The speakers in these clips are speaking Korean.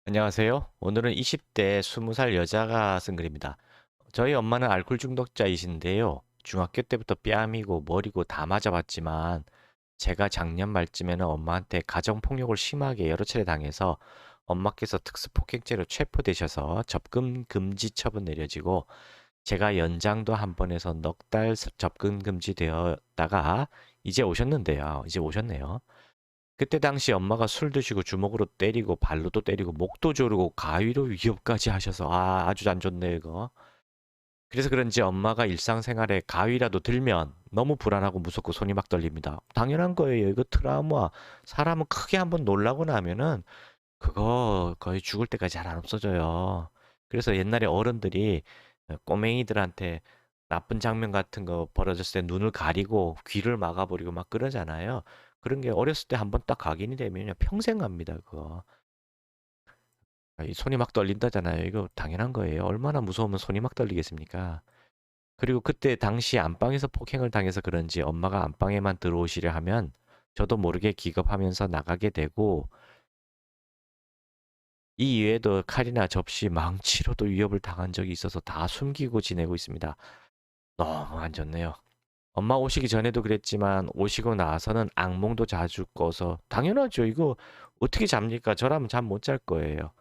안녕하세요. 오늘은 20대 20살 여자가 쓴 글입니다. 저희 엄마는 알코올 중독자이신데요. 중학교 때부터 뺨이고 머리고 다 맞아봤지만 제가 작년 말쯤에는 엄마한테 가정폭력을 심하게 여러 차례 당해서 엄마께서 특수폭행죄로 체포되셔서 접근 금지 처분 내려지고 제가 연장도 한 번 해서 넉 달 접근 금지되었다가 이제 오셨는데요. 이제 오셨네요. 그때 당시 엄마가 술 드시고 주먹으로 때리고 발로도 때리고 목도 조르고 가위로 위협까지 하셔서 아주 안 좋네 이거. 그래서 그런지 엄마가 일상생활에 가위라도 들면 너무 불안하고 무섭고 손이 막 떨립니다. 당연한 거예요. 이거 트라우마. 사람은 크게 한번 놀라고 나면은 그거 거의 죽을 때까지 잘 안 없어져요. 그래서 옛날에 어른들이 꼬맹이들한테 나쁜 장면 같은 거 벌어졌을 때 눈을 가리고 귀를 막아버리고 막 그러잖아요. 그런 게 어렸을 때 한번 딱 각인이 되면요. 평생 갑니다, 그거. 이 손이 막 떨린다잖아요. 이거 당연한 거예요. 얼마나 무서우면 손이 막 떨리겠습니까? 그리고 그때 당시 안방에서 폭행을 당해서 그런지 엄마가 안방에만 들어오시려 하면 저도 모르게 기겁하면서 나가게 되고 이 이외에도 칼이나 접시, 망치로도 위협을 당한 적이 있어서 다 숨기고 지내고 있습니다. 너무 안 좋네요. 엄마 오시기 전에도 그랬지만 오시고 나서는 악몽도 자주 꿔서 당연하죠. 이거 어떻게 잡니까? 저라면 잠 못 잘 거예요.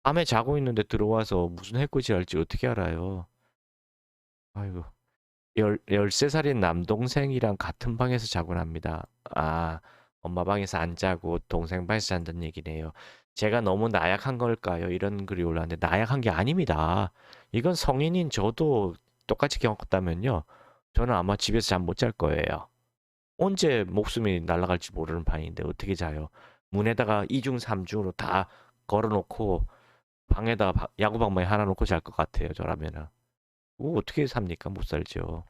밤에 자고 있는데 들어와서 무슨 해코지 할지 어떻게 알아요? 아이고. 13살인 남동생이랑 같은 방에서 자곤 합니다. 엄마 방에서 안 자고 동생 방에서 잔다는 얘기네요. 제가 너무 나약한 걸까요? 이런 글이 올라왔는데 나약한 게 아닙니다. 이건 성인인 저도 똑같이 겪었다면요. 저는 아마 집에서 잠 못 잘 거예요. 언제 목숨이 날아갈지 모르는 판인데 어떻게 자요? 문에다가 2중, 3중으로 다 걸어놓고 방에다 야구방망이 하나 놓고 잘 것 같아요. 저라면은. 어떻게 삽니까? 못 살죠.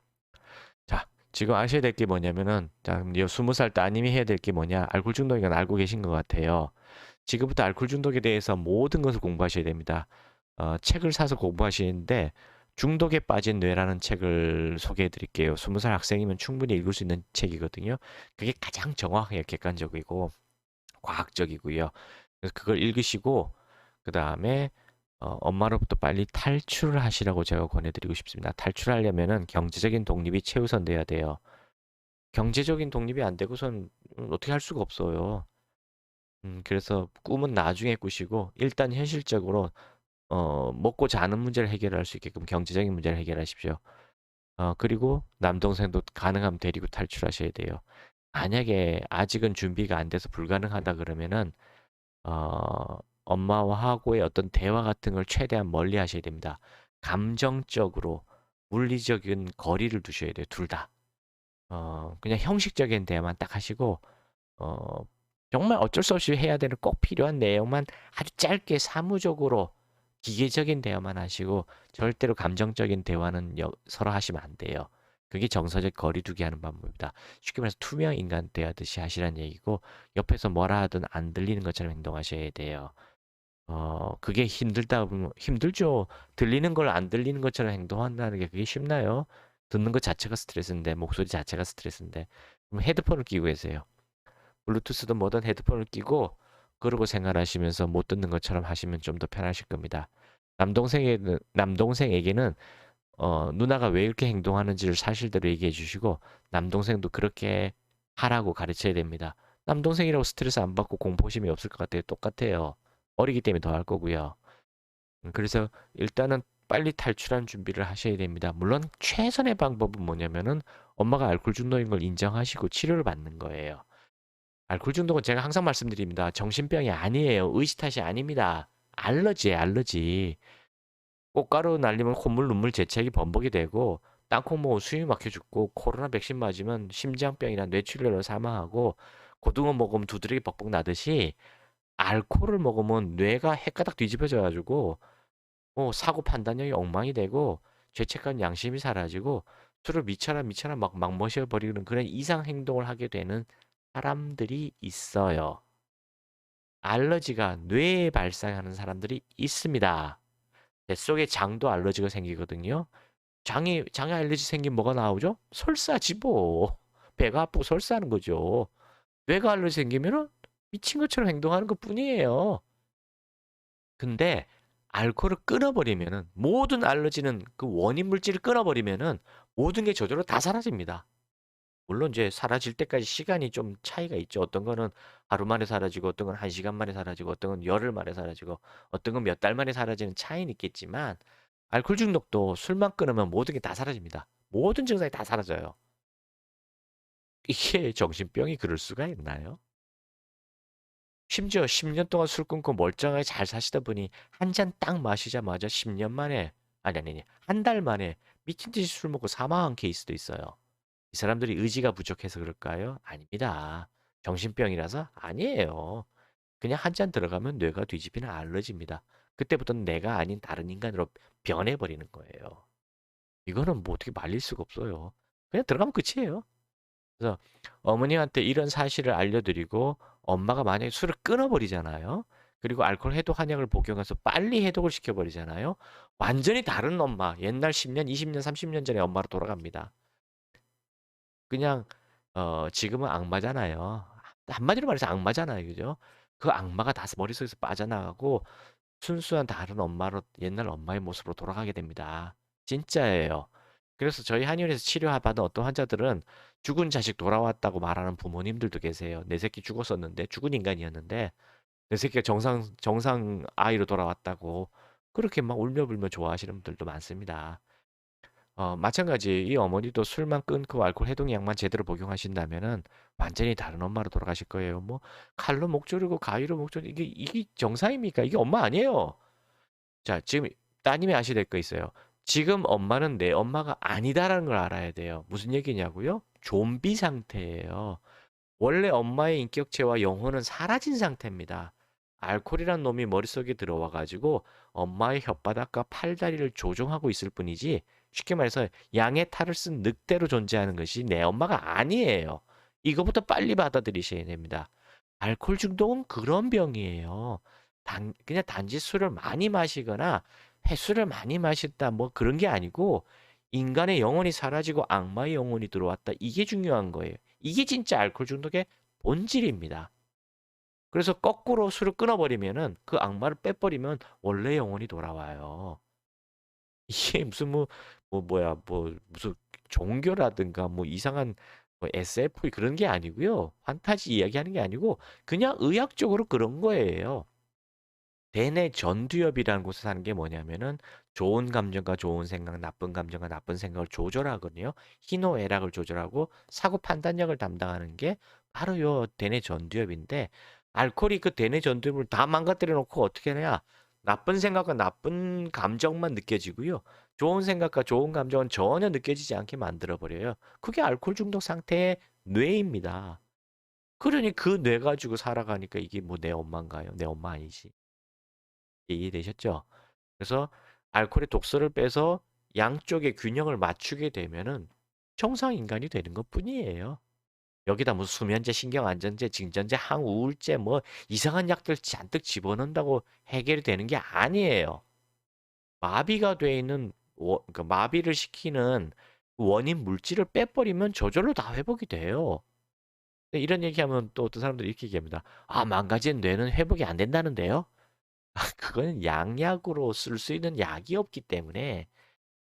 자, 지금 아셔야 될 게 뭐냐면은, 자, 20살 따님이 해야 될 게 뭐냐? 알코올 중독이건 알고 계신 것 같아요. 지금부터 알코올 중독에 대해서 모든 것을 공부하셔야 됩니다. 책을 사서 공부하시는데, 중독에 빠진 뇌라는 책을 소개해 드릴게요. 20살 학생이면 충분히 읽을 수 있는 책이거든요. 그게 가장 정확하게 객관적이고 과학적이고요. 그래서 그걸 읽으시고, 그 다음에 엄마로부터 빨리 탈출을 하시라고 제가 권해드리고 싶습니다. 탈출하려면은 경제적인 독립이 최우선 돼야 돼요. 경제적인 독립이 안 되고선 어떻게 할 수가 없어요. 그래서 꿈은 나중에 꾸시고 일단 현실적으로 먹고 자는 문제를 해결할 수 있게끔 경제적인 문제를 해결하십시오. 그리고 남동생도 가능하면 데리고 탈출하셔야 돼요. 만약에 아직은 준비가 안 돼서 불가능하다 그러면은 엄마하고의 어떤 대화 같은 걸 최대한 멀리 하셔야 됩니다. 감정적으로 물리적인 거리를 두셔야 돼요. 둘 다. 그냥 형식적인 대화만 딱 하시고 어, 정말 어쩔 수 없이 해야 되는 꼭 필요한 내용만 아주 짧게 사무적으로 기계적인 대화만 하시고 절대로 감정적인 대화는 서로 하시면 안 돼요. 그게 정서적 거리두기 하는 방법입니다. 쉽게 말해서 투명 인간 대하듯이 하시라는 얘기고 옆에서 뭐라 하든 안 들리는 것처럼 행동하셔야 돼요. 그게 힘들다 보면 힘들죠. 들리는 걸 안 들리는 것처럼 행동한다는 게 그게 쉽나요? 듣는 것 자체가 스트레스인데 목소리 자체가 스트레스인데 그럼 헤드폰을 끼고 계세요. 블루투스든 뭐든 헤드폰을 끼고 그러고 생활하시면서 못 듣는 것처럼 하시면 좀 더 편하실 겁니다. 남동생에게는 누나가 왜 이렇게 행동하는지를 사실대로 얘기해 주시고 남동생도 그렇게 하라고 가르쳐야 됩니다. 남동생이라고 스트레스 안 받고 공포심이 없을 것 같아요. 똑같아요. 어리기 때문에 더 할 거고요. 그래서 일단은 빨리 탈출한 준비를 하셔야 됩니다. 물론 최선의 방법은 뭐냐면은 엄마가 알코올 중독인 걸 인정하시고 치료를 받는 거예요. 알코올 중독은 제가 항상 말씀드립니다. 정신병이 아니에요. 의식 탓이 아닙니다. 알러지예요, 알러지. 꽃가루 날리면 콧물, 눈물, 재채기 범벅이 되고 땅콩 먹으면 숨이 막혀 죽고 코로나 백신 맞으면 심장병이나 뇌출혈로 사망하고 고등어 먹으면 두드러기 벅벅 나듯이 알코올을 먹으면 뇌가 헷가닥 뒤집어져 가지고 사고 판단력이 엉망이 되고 죄책감, 양심이 사라지고 술을 미쳐라 막 마셔버리는 그런 이상 행동을 하게 되는 사람들이 있어요. 알러지가 뇌에 발생하는 사람들이 있습니다. 뱃속에 장도 알러지가 생기거든요. 장에 알러지 생기면 뭐가 나오죠? 설사지 뭐. 배가 아프고 설사하는 거죠. 뇌가 알러지 생기면은 미친 것처럼 행동하는 것 뿐이에요. 근데 알코올을 끊어버리면은 모든 알러지는 그 원인 물질을 끊어버리면은 모든 게 저절로 다 사라집니다. 물론 이제 사라질 때까지 시간이 좀 차이가 있죠. 어떤 거는 하루 만에 사라지고 어떤 건 한 시간 만에 사라지고 어떤 건 열흘 만에 사라지고 어떤 건 몇 달 만에 사라지는 차이는 있겠지만 알코올 중독도 술만 끊으면 모든 게 다 사라집니다. 모든 증상이 다 사라져요. 이게 정신병이 그럴 수가 있나요? 심지어 10년 동안 술 끊고 멀쩡하게 잘 사시다 보니 한 잔 딱 마시자마자 10년 만에 아니 한 달 만에 미친 듯이 술 먹고 사망한 케이스도 있어요. 이 사람들이 의지가 부족해서 그럴까요? 아닙니다. 정신병이라서 아니에요. 그냥 한 잔 들어가면 뇌가 뒤집히는 알러지입니다. 그때부터는 내가 아닌 다른 인간으로 변해버리는 거예요. 이거는 뭐 어떻게 말릴 수가 없어요. 그냥 들어가면 끝이에요. 그래서 어머니한테 이런 사실을 알려드리고 엄마가 만약에 술을 끊어버리잖아요. 그리고 알코올 해독 한약을 복용해서 빨리 해독을 시켜버리잖아요. 완전히 다른 엄마, 옛날 10년, 20년, 30년 전의 엄마로 돌아갑니다. 그냥 지금은 악마잖아요. 한마디로 말해서 악마잖아요. 그죠? 그 악마가 다 머릿속에서 빠져나가고 순수한 다른 엄마로 옛날 엄마의 모습으로 돌아가게 됩니다. 진짜예요. 그래서 저희 한의원에서 치료받은 어떤 환자들은 죽은 자식 돌아왔다고 말하는 부모님들도 계세요. 내 새끼 죽었었는데 죽은 인간이었는데 내 새끼가 정상 아이로 돌아왔다고 그렇게 막 울며불며 좋아하시는 분들도 많습니다. 마찬가지 이 어머니도 술만 끊고 알코올 해독약만 제대로 복용하신다면은 완전히 다른 엄마로 돌아가실 거예요. 뭐 칼로 목 조르고 가위로 목 조르고 이게 정상입니까? 이게 엄마 아니에요. 자, 지금 따님이 아셔야 될 거 있어요. 지금 엄마는 내 엄마가 아니다라는 걸 알아야 돼요. 무슨 얘기냐고요? 좀비 상태예요. 원래 엄마의 인격체와 영혼은 사라진 상태입니다. 알코올이란 놈이 머릿속에 들어와 가지고 엄마의 혓바닥과 팔다리를 조종하고 있을 뿐이지 쉽게 말해서 양의 탈을 쓴 늑대로 존재하는 것이 내 엄마가 아니에요. 이거부터 빨리 받아들이셔야 됩니다. 알코올 중독은 그런 병이에요. 그냥 단지 술을 많이 마시거나 술을 많이 마셨다 뭐 그런 게 아니고 인간의 영혼이 사라지고 악마의 영혼이 들어왔다. 이게 중요한 거예요. 이게 진짜 알코올 중독의 본질입니다. 그래서 거꾸로 술을 끊어버리면은 그 악마를 빼버리면 원래 영혼이 돌아와요. 이게 무슨 뭐야 무슨 종교라든가 뭐 이상한 뭐 SF 그런 게 아니고요. 판타지 이야기하는 게 아니고 그냥 의학적으로 그런 거예요. 대뇌 전두엽이라는 곳에 사는 게 뭐냐면은 좋은 감정과 좋은 생각, 나쁜 감정과 나쁜 생각을 조절하거든요. 희노애락을 조절하고 사고 판단력을 담당하는 게 바로 요 대뇌 전두엽인데 알코올이 그 대뇌 전두엽을 다 망가뜨려 놓고 어떻게 하냐? 나쁜 생각과 나쁜 감정만 느껴지고요. 좋은 생각과 좋은 감정은 전혀 느껴지지 않게 만들어 버려요. 그게 알코올 중독 상태의 뇌입니다. 그러니 그 뇌 가지고 살아가니까 이게 뭐 내 엄마인가요? 내 엄마 아니지. 이해되셨죠? 그래서 알코올의 독소를 빼서 양쪽의 균형을 맞추게 되면은 정상 인간이 되는 것뿐이에요. 여기다 무슨 수면제, 신경안정제, 진전제, 항우울제 뭐 이상한 약들 잔뜩 집어넣는다고 해결이 되는 게 아니에요. 마비가 돼 있는 그러니까 마비를 시키는 원인 물질을 빼버리면 저절로 다 회복이 돼요. 근데 이런 얘기하면 또 어떤 사람들이 이렇게 얘기합니다. 아, 망가진 뇌는 회복이 안 된다는데요? 그거는 양약으로 쓸 수 있는 약이 없기 때문에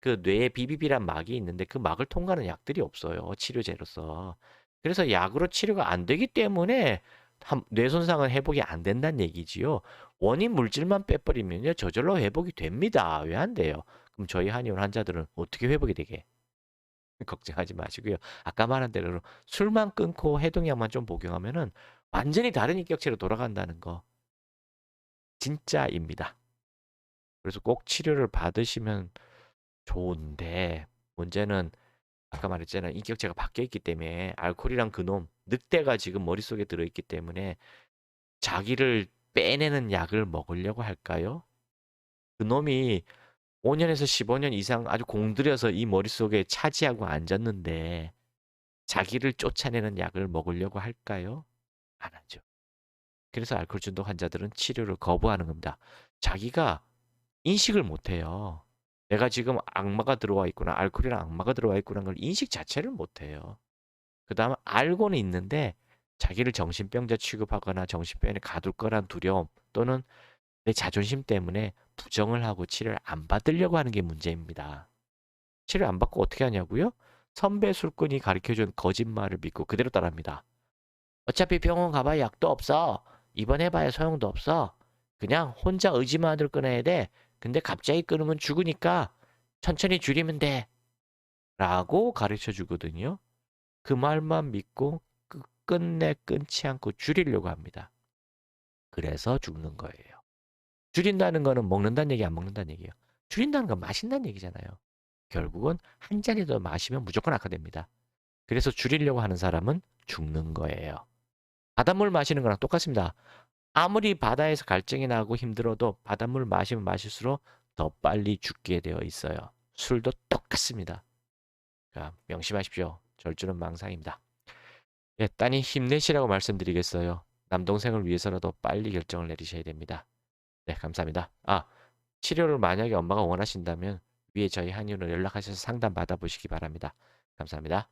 그 뇌에 비비비란 막이 있는데 그 막을 통과하는 약들이 없어요. 치료제로서. 그래서 약으로 치료가 안 되기 때문에 뇌 손상은 회복이 안 된다는 얘기지요. 원인 물질만 빼버리면요. 저절로 회복이 됩니다. 왜 안 돼요? 그럼 저희 한의원 환자들은 어떻게 회복이 되게? 걱정하지 마시고요. 아까 말한 대로 술만 끊고 해독약만 좀 복용하면은 완전히 다른 인격체로 돌아간다는 거 진짜입니다. 그래서 꼭 치료를 받으시면 좋은데 문제는 아까 말했잖아요. 인격체가 바뀌어 있기 때문에 알코올이란 그놈 늑대가 지금 머릿속에 들어있기 때문에 자기를 빼내는 약을 먹으려고 할까요? 그놈이 5년에서 15년 이상 아주 공들여서 이 머릿속에 차지하고 앉았는데 자기를 쫓아내는 약을 먹으려고 할까요? 안 하죠. 그래서 알코올 중독 환자들은 치료를 거부하는 겁니다. 자기가 인식을 못해요. 내가 지금 악마가 들어와 있구나, 알코올이랑 악마가 들어와 있구나 걸 인식 자체를 못해요. 그 다음 알고는 있는데 자기를 정신병자 취급하거나 정신병원에 가둘 거란 두려움 또는 내 자존심 때문에 부정을 하고 치료를 안 받으려고 하는 게 문제입니다. 치료 안 받고 어떻게 하냐고요? 선배 술꾼이 가르쳐준 거짓말을 믿고 그대로 따라합니다. 어차피 병원 가봐야 약도 없어. 입원해봐야 소용도 없어. 그냥 혼자 의지만으로 끊어야 돼. 근데 갑자기 끊으면 죽으니까 천천히 줄이면 돼. 라고 가르쳐 주거든요. 그 말만 믿고 끝내 끊지 않고 줄이려고 합니다. 그래서 죽는 거예요. 줄인다는 거는 먹는다는 얘기, 안 먹는다는 얘기예요. 줄인다는 건 마신다는 얘기잖아요. 결국은 한 잔이 더 마시면 무조건 악화됩니다. 그래서 줄이려고 하는 사람은 죽는 거예요. 바닷물 마시는 거랑 똑같습니다. 아무리 바다에서 갈증이 나고 힘들어도 바닷물 마시면 마실수록 더 빨리 죽게 되어 있어요. 술도 똑같습니다. 자, 명심하십시오. 절주는 망상입니다. 예, 따님 힘내시라고 말씀드리겠어요. 남동생을 위해서라도 빨리 결정을 내리셔야 됩니다. 네, 감사합니다. 아, 치료를 만약에 엄마가 원하신다면 위에 저희 한의원으로 연락하셔서 상담 받아보시기 바랍니다. 감사합니다.